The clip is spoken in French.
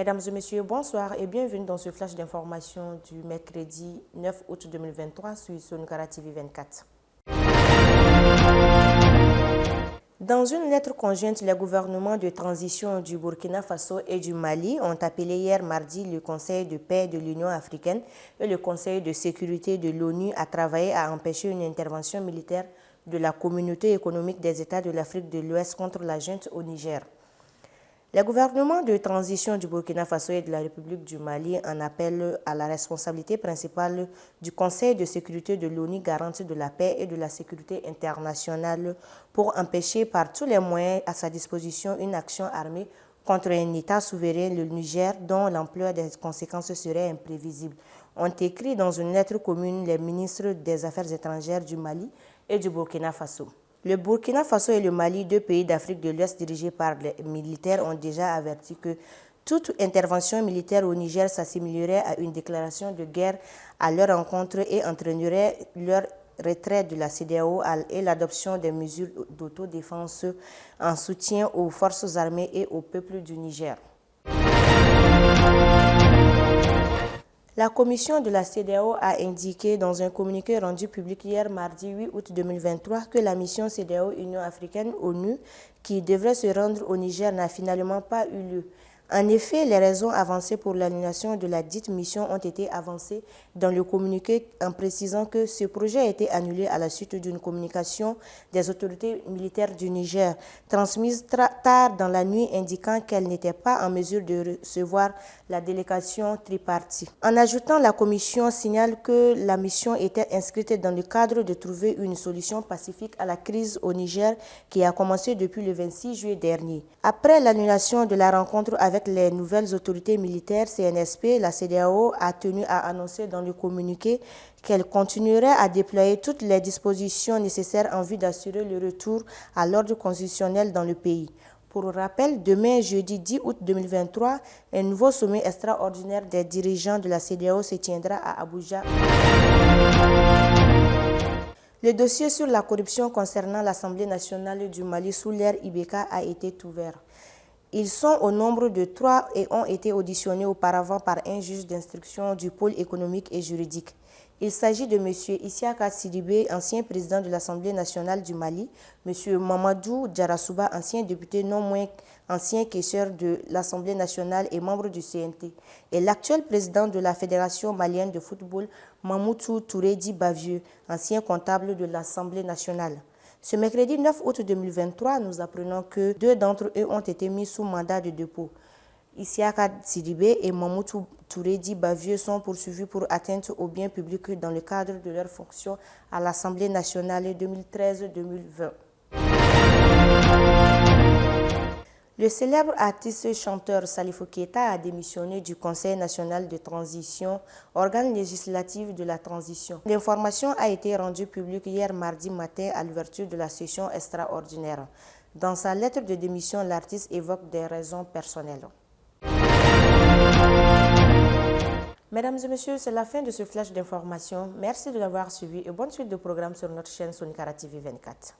Mesdames et messieurs, bonsoir et bienvenue dans ce flash d'information du mercredi 9 août 2023 sur Sonkara TV 24. Dans une lettre conjointe, les gouvernements de transition du Burkina Faso et du Mali ont appelé hier mardi le Conseil de paix de l'Union africaine et le Conseil de sécurité de l'ONU à travailler à empêcher une intervention militaire de la Communauté économique des États de l'Afrique de l'Ouest contre la junte au Niger. Les gouvernements de transition du Burkina Faso et de la République du Mali en appellent à la responsabilité principale du Conseil de sécurité de l'ONU garante de la paix et de la sécurité internationale pour empêcher par tous les moyens à sa disposition une action armée contre un État souverain, le Niger, dont l'ampleur des conséquences serait imprévisible, ont écrit dans une lettre commune les ministres des Affaires étrangères du Mali et du Burkina Faso. Le Burkina Faso et le Mali, deux pays d'Afrique de l'Ouest dirigés par les militaires, ont déjà averti que toute intervention militaire au Niger s'assimilerait à une déclaration de guerre à leur encontre et entraînerait leur retrait de la CEDEAO et l'adoption des mesures d'autodéfense en soutien aux forces armées et au peuple du Niger. La commission de la CEDEAO a indiqué dans un communiqué rendu public hier mardi 8 août 2023 que la mission CEDEAO Union africaine-ONU qui devrait se rendre au Niger n'a finalement pas eu lieu. En effet, les raisons avancées pour l'annulation de la dite mission ont été avancées dans le communiqué en précisant que ce projet a été annulé à la suite d'une communication des autorités militaires du Niger, transmise tard dans la nuit indiquant qu'elle n'était pas en mesure de recevoir la délégation tripartite. En ajoutant, la commission signale que la mission était inscrite dans le cadre de trouver une solution pacifique à la crise au Niger qui a commencé depuis le 26 juillet dernier. Après l'annulation de la rencontre avec les nouvelles autorités militaires CNSP, la CEDEAO a tenu à annoncer dans le communiqué qu'elle continuerait à déployer toutes les dispositions nécessaires en vue d'assurer le retour à l'ordre constitutionnel dans le pays. Pour rappel, demain, jeudi 10 août 2023, un nouveau sommet extraordinaire des dirigeants de la CEDEAO se tiendra à Abuja. Le dossier sur la corruption concernant l'Assemblée nationale du Mali sous l'ère Ibeka a été ouvert. Ils sont au nombre de 3 et ont été auditionnés auparavant par un juge d'instruction du pôle économique et juridique. Il s'agit de M. Isiaka Sidibé, ancien président de l'Assemblée nationale du Mali, M. Mamadou Djarasouba, ancien député non moins ancien caissieur de l'Assemblée nationale et membre du CNT, et l'actuel président de la Fédération malienne de football, Mamoutou Touredi Bavieux, ancien comptable de l'Assemblée nationale. Ce mercredi 9 août 2023, nous apprenons que 2 d'entre eux ont été mis sous mandat de dépôt. Isiaka Sidibé et Mamoutou Touredi Bavieux sont poursuivis pour atteinte au bien public dans le cadre de leur fonction à l'Assemblée nationale 2013-2020. Le célèbre artiste chanteur Salifou Keita a démissionné du Conseil national de transition, organe législatif de la transition. L'information a été rendue publique hier mardi matin à l'ouverture de la session extraordinaire. Dans sa lettre de démission, l'artiste évoque des raisons personnelles. Mesdames et messieurs, c'est la fin de ce flash d'information. Merci de l'avoir suivi et bonne suite de programmes sur notre chaîne Sonkara TV 24.